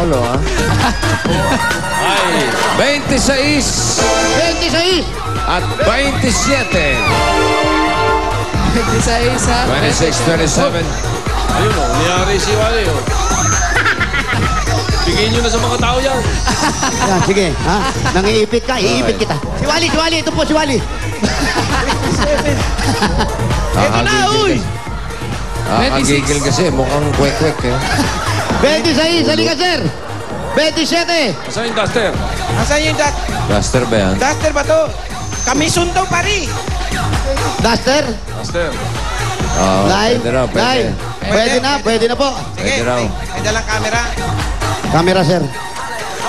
ulo, ha? Ay, 26 at 27. 26, ha? 26, 27. ayun o, niyari si Wally o. Bigyan nyo na sa mga tao yan. Yan, sige. Ha? Nangiipit ka, iipit kita. Si Wally, ito po si Wally. Ito na, uy! Nakagigil kasi, mukhang kwek-kwek, eh. 26, halika, sir. 27. Saan yung duster? Nasaan yung Duster ba yan? duster ba to? Kamisyon daw, pari. Duster. Duster. Live. Pwede raw, pwede. Pwede na po. Sige, Pwede raw. may dalang camera. Camera, sir.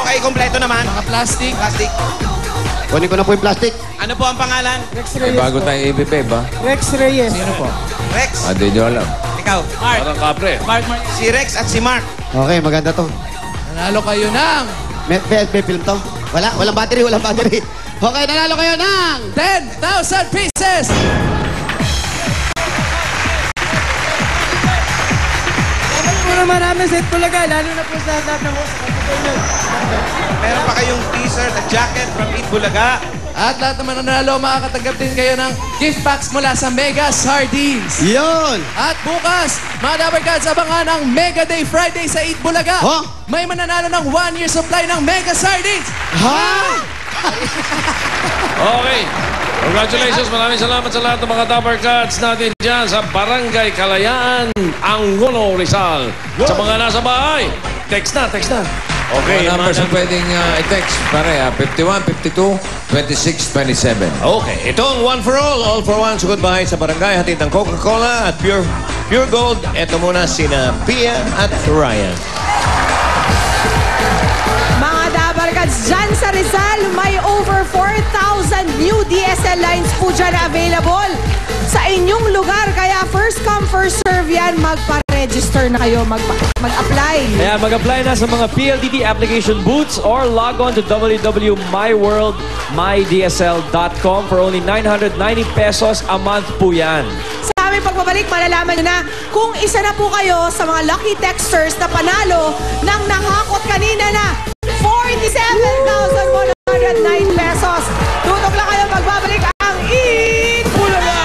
Okay, kompleto naman. Mga plastic. Plastic. Kunin ko na po yung plastic. Ano po ang pangalan? May bago tayong EBP ba? Rex Reyes. Sino po? Rex. Di nyo alam. Ikaw. Parang kapre. Mark. Si Rex at si Mark. Okay, maganda to. Nanalo kayo ng May film to? Walang battery. Okay, nanalo kayo ng 10,000 pieces! Dapat po naman namin set Bulaga, lalo na po sa lahat ng host. Meron pa kayong t-shirt at jacket from Eat Bulaga. At lahat naman na nanalo, makakatanggap din kayo ng gift packs mula sa Mega Sardines. Yun! At bukas, mga Dabarkads, abangan ang Mega Day Friday sa Eat Bulaga. Huh? May mananalo ng 1-year supply ng Mega Sardines. Ha? Okay. Congratulations. Maraming salamat sa lahat ng mga Dapper Cats natin dyan sa Barangay Kalayaan, Angono, Rizal. Sa mga nasa bahay, text na. Okay. Mga numbers ang pwedeng i-text. Pare, 51, 52, 26, 27. Okay, itong One for All for One, sugod bahay sa barangay, hatid ng Coca-Cola at Pure Gold. Ito muna sina Pia at Ryan. Mga Dabarkads, dyan sa Rizal, may over 4,000 new DSL lines po dyan available sa inyong lugar. Kaya first come, first serve yan. Magpa-register na kayo, mag-apply. Kaya mag-apply na sa mga PLDT application booths or log on to www.myworldmydsl.com for only 990 pesos a month po yan. Sa aming pagbabalik, malalaman nyo na kung isa na po kayo sa mga lucky texters na panalo ng nangakot kanina na 47,109 pesos. Tutok lang kayo, magbabalik ang Eat Bulaga!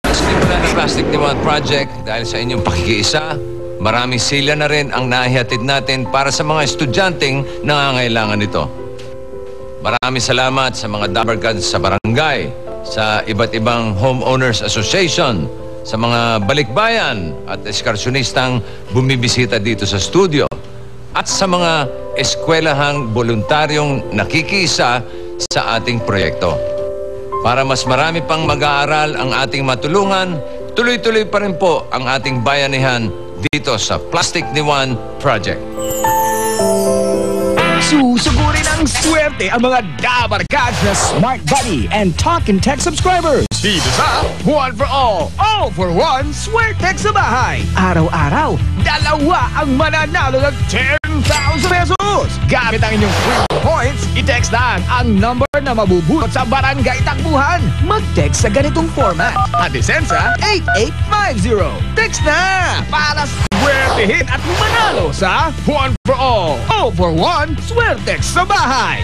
Sinimula ng Plastic Demand Project dahil sa inyong pakikiisa, maraming sila na rin ang nahihatid natin para sa mga estudyanteng nangangailangan nito. Maraming salamat sa mga Dabarkads sa barangay, sa iba't ibang homeowners association, sa mga balikbayan at eskarsyonistang bumibisita dito sa studio, at sa mga eskwelahang voluntaryong nakikisa sa ating proyekto. Para mas marami pang mag-aaral ang ating matulungan, tuloy-tuloy pa rin po ang ating bayanihan dito sa Plastic Diwan Project. Susugurin ang swerte ang mga Dabarkads na Smart Buddy and Talk and Text subscribers. Dito sa One for All for One Swertex sa bahay. Araw-araw, dalawa ang mananalo ng 10,000 pesos. Gamit ang inyong free points, i-text lang ang number na mabubulot sa barangay takbuhan. Mag-text sa ganitong format. Adesensa 8850. Text na para swertehin at manalo sa One for All for One Swertex sa bahay.